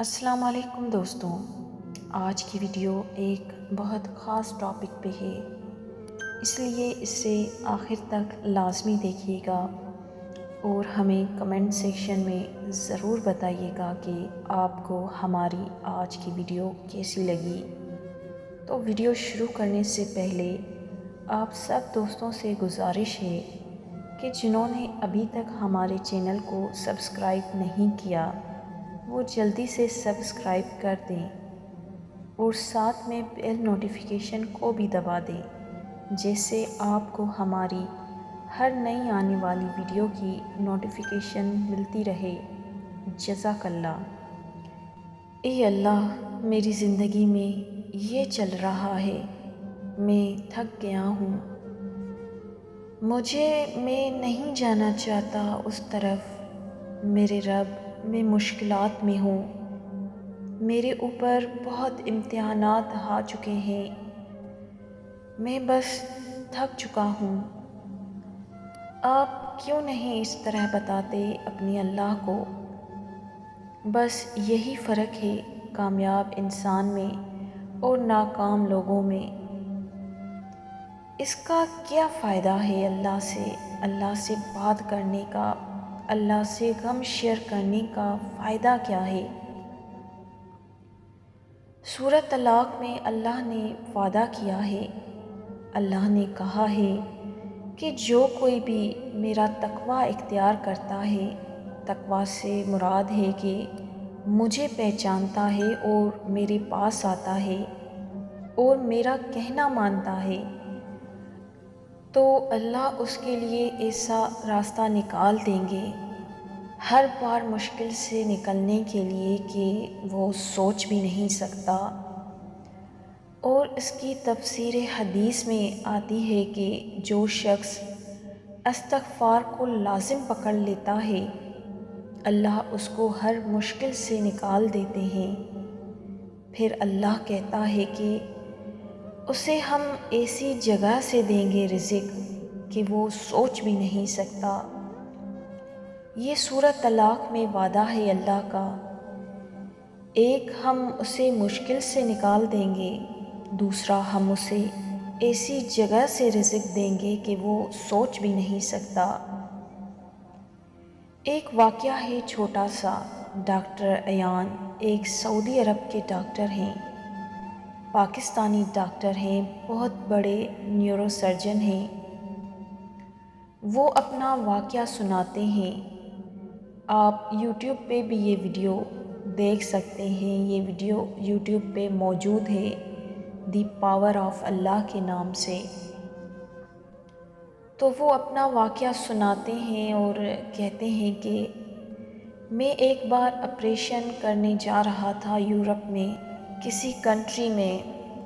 السلام علیکم دوستوں، آج کی ویڈیو ایک بہت خاص ٹاپک پہ ہے، اس لیے اسے آخر تک لازمی دیکھیے گا اور ہمیں کمنٹ سیکشن میں ضرور بتائیے گا کہ آپ کو ہماری آج کی ویڈیو کیسی لگی۔ تو ویڈیو شروع کرنے سے پہلے آپ سب دوستوں سے گزارش ہے کہ جنہوں نے ابھی تک ہمارے چینل کو سبسکرائب نہیں کیا وہ جلدی سے سبسکرائب کر دیں اور ساتھ میں بیل نوٹیفیکیشن کو بھی دبا دیں، جس سے آپ کو ہماری ہر نئی آنے والی ویڈیو کی نوٹیفیکیشن ملتی رہے۔ جزاک اللہ۔ اے اللہ، میری زندگی میں یہ چل رہا ہے، میں تھک گیا ہوں، میں نہیں جانا چاہتا اس طرف۔ میرے رب، میں مشکلات میں ہوں، میرے اوپر بہت امتحانات آ چکے ہیں، میں بس تھک چکا ہوں۔ آپ کیوں نہیں اس طرح بتاتے اپنی اللہ کو؟ بس یہی فرق ہے کامیاب انسان میں اور ناکام لوگوں میں۔ اس کا کیا فائدہ ہے اللہ سے بات کرنے کا، اللہ سے غم شیئر کرنے کا فائدہ کیا ہے؟ سورۃ طلاق میں اللہ نے وعدہ کیا ہے، اللہ نے کہا ہے کہ جو کوئی بھی میرا تقوی اختیار کرتا ہے، تقوی سے مراد ہے کہ مجھے پہچانتا ہے اور میرے پاس آتا ہے اور میرا کہنا مانتا ہے، تو اللہ اس کے لیے ایسا راستہ نکال دیں گے ہر بار مشکل سے نکلنے کے لیے کہ وہ سوچ بھی نہیں سکتا۔ اور اس کی تفسیر حدیث میں آتی ہے کہ جو شخص استغفار کو لازم پکڑ لیتا ہے، اللہ اس کو ہر مشکل سے نکال دیتے ہیں۔ پھر اللہ کہتا ہے کہ اسے ہم ایسی جگہ سے دیں گے رزق کہ وہ سوچ بھی نہیں سکتا۔ یہ سورۃ طلاق میں وعدہ ہے اللہ کا، ایک ہم اسے مشکل سے نکال دیں گے، دوسرا ہم اسے ایسی جگہ سے رزق دیں گے کہ وہ سوچ بھی نہیں سکتا۔ ایک واقعہ ہے چھوٹا سا۔ ڈاکٹر ایان ایک سعودی عرب کے ڈاکٹر ہیں، پاکستانی ڈاکٹر ہیں، بہت بڑے نیورو سرجن ہیں۔ وہ اپنا واقعہ سناتے ہیں، آپ یوٹیوب پہ بھی یہ ویڈیو دیکھ سکتے ہیں، یہ ویڈیو یوٹیوب پہ موجود ہے، دی پاور آف اللہ کے نام سے۔ تو وہ اپنا واقعہ سناتے ہیں اور کہتے ہیں کہ میں ایک بار آپریشن کرنے جا رہا تھا یورپ میں کسی کنٹری میں،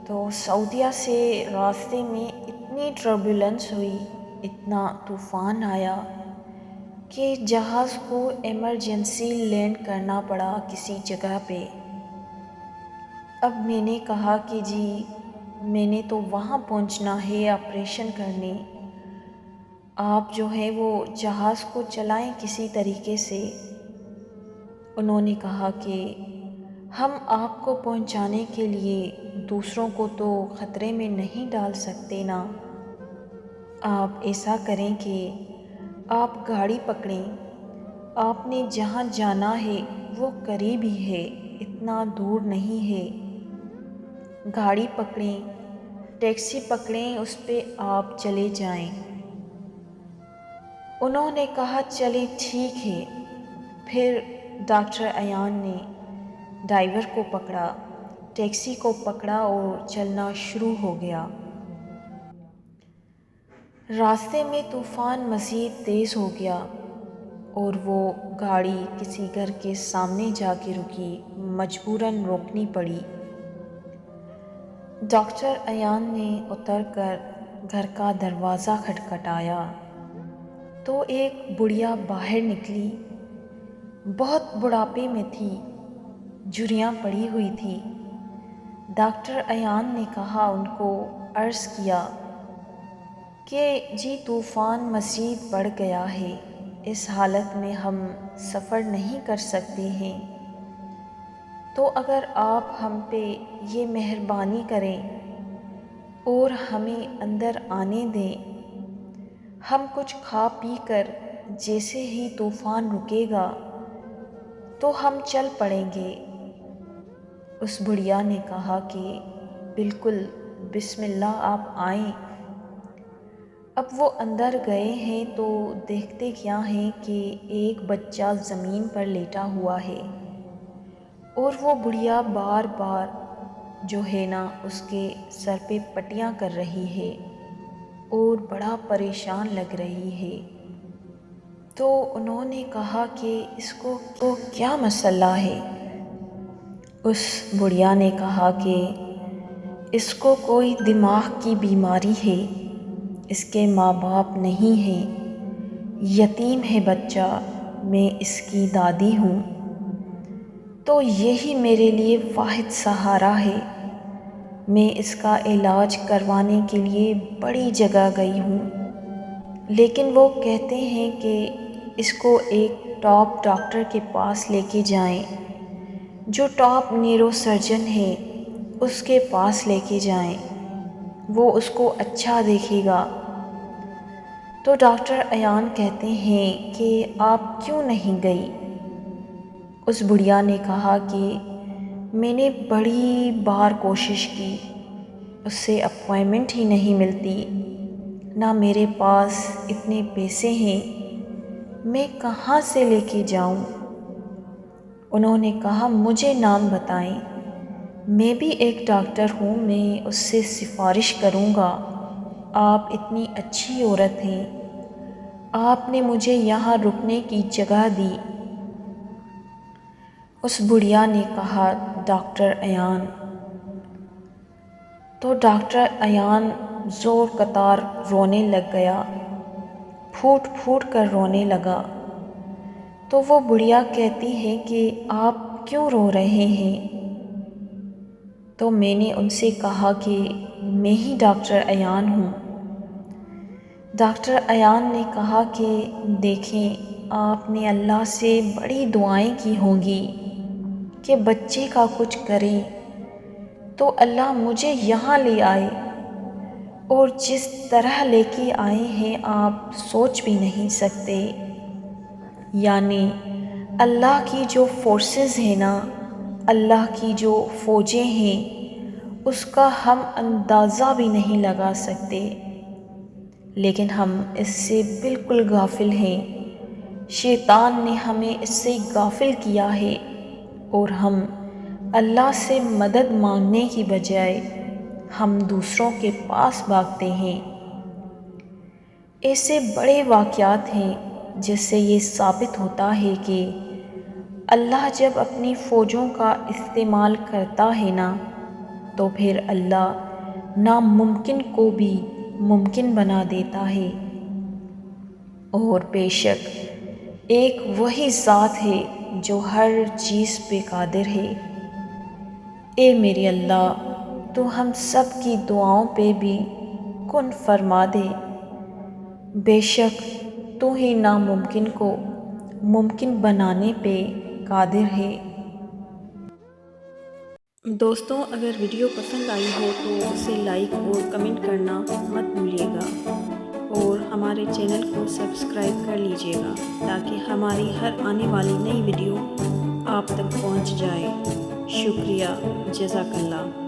تو سعودیہ سے راستے میں اتنی ٹربولنس ہوئی، اتنا طوفان آیا کہ جہاز کو ایمرجنسی لینڈ کرنا پڑا کسی جگہ پہ۔ اب میں نے کہا کہ جی میں نے تو وہاں پہنچنا ہے آپریشن کرنے، آپ جو ہے وہ جہاز کو چلائیں کسی طریقے سے۔ انہوں نے کہا کہ ہم آپ کو پہنچانے کے لیے دوسروں کو تو خطرے میں نہیں ڈال سکتے نا، آپ ایسا کریں کہ آپ گاڑی پکڑیں، آپ نے جہاں جانا ہے وہ قریب ہی ہے، اتنا دور نہیں ہے، گاڑی پکڑیں، ٹیکسی پکڑیں، اس پہ آپ چلے جائیں۔ انہوں نے کہا چلیں ٹھیک ہے۔ پھر ڈاکٹر ایان نے ڈرائیور کو پکڑا، ٹیکسی کو پکڑا اور چلنا شروع ہو گیا۔ راستے میں طوفان مزید تیز ہو گیا اور وہ گاڑی کسی گھر کے سامنے جا کے رکی، مجبوراً روکنی پڑی۔ ڈاکٹر ایان نے اتر کر گھر کا دروازہ کھٹکھٹایا تو ایک بڑھیا باہر نکلی، بہت بڑھاپے میں تھی، جھریاں پڑی ہوئی تھی۔ ڈاکٹر ایان نے کہا، ان کو عرض کیا کہ جی طوفان مزید بڑھ گیا ہے، اس حالت میں ہم سفر نہیں کر سکتے ہیں، تو اگر آپ ہم پہ یہ مہربانی کریں اور ہمیں اندر آنے دیں، ہم کچھ کھا پی کر جیسے ہی طوفان رکے گا تو ہم چل پڑیں گے۔ اس بڑھیا نے کہا کہ بالکل، بسم اللہ، آپ آئیں۔ اب وہ اندر گئے ہیں تو دیکھتے کیا ہیں کہ ایک بچہ زمین پر لیٹا ہوا ہے، اور وہ بڑھیا بار بار جو ہے نا اس کے سر پہ پٹیاں کر رہی ہے اور بڑا پریشان لگ رہی ہے۔ تو انہوں نے کہا کہ اس کو کیا مسئلہ ہے؟ اس بڑھیا نے کہا کہ اس کو کوئی دماغ کی بیماری ہے، اس کے ماں باپ نہیں ہیں، یتیم ہے بچہ، میں اس کی دادی ہوں، تو یہی میرے لیے واحد سہارا ہے۔ میں اس کا علاج کروانے کے لیے بڑی جگہ گئی ہوں، لیکن وہ کہتے ہیں کہ اس کو ایک ٹاپ ڈاکٹر کے پاس لے کے جائیں، جو ٹاپ نیورو سرجن ہے اس کے پاس لے کے جائیں، وہ اس کو اچھا دیکھے گا۔ تو ڈاکٹر ایان کہتے ہیں کہ آپ کیوں نہیں گئی؟ اس بڑھیا نے کہا کہ میں نے بڑی بار کوشش کی، اس سے اپوائنمنٹ ہی نہیں ملتی، نہ میرے پاس اتنے پیسے ہیں، میں کہاں سے لے کے جاؤں؟ انہوں نے کہا مجھے نام بتائیں، میں بھی ایک ڈاکٹر ہوں، میں اس سے سفارش کروں گا، آپ اتنی اچھی عورت ہیں، آپ نے مجھے یہاں رکنے کی جگہ دی۔ اس بڑھیا نے کہا ڈاکٹر ایان۔ تو ڈاکٹر ایان زور قطار رونے لگ گیا، پھوٹ پھوٹ کر رونے لگا۔ تو وہ بڑھیا کہتی ہے کہ آپ کیوں رو رہے ہیں؟ تو میں نے ان سے کہا کہ میں ہی ڈاکٹر ایان ہوں۔ ڈاکٹر ایان نے کہا کہ دیکھیں، آپ نے اللہ سے بڑی دعائیں کی ہوں گی کہ بچے کا کچھ کریں، تو اللہ مجھے یہاں لے آئے، اور جس طرح لے کے آئے ہیں آپ سوچ بھی نہیں سکتے۔ یعنی اللہ کی جو فورسز ہیں نا، اللہ کی جو فوجیں ہیں، اس کا ہم اندازہ بھی نہیں لگا سکتے، لیکن ہم اس سے بالکل غافل ہیں۔ شیطان نے ہمیں اس سے غافل کیا ہے، اور ہم اللہ سے مدد مانگنے کی بجائے ہم دوسروں کے پاس بھاگتے ہیں۔ ایسے بڑے واقعات ہیں جس سے یہ ثابت ہوتا ہے کہ اللہ جب اپنی فوجوں کا استعمال کرتا ہے نا، تو پھر اللہ ناممکن کو بھی ممکن بنا دیتا ہے۔ اور بے شک ایک وہی ذات ہے جو ہر چیز پہ قادر ہے۔ اے میرے اللہ، تو ہم سب کی دعاؤں پہ بھی کن فرما دے، بے شک تو ہی ناممکن کو ممکن بنانے پہ قادر ہے۔ دوستوں، اگر ویڈیو پسند آئی ہو تو اسے لائک اور کمنٹ کرنا مت بھولیے گا، اور ہمارے چینل کو سبسکرائب کر لیجیے گا تاکہ ہماری ہر آنے والی نئی ویڈیو آپ تک پہنچ جائے۔ شکریہ، جزاک اللہ۔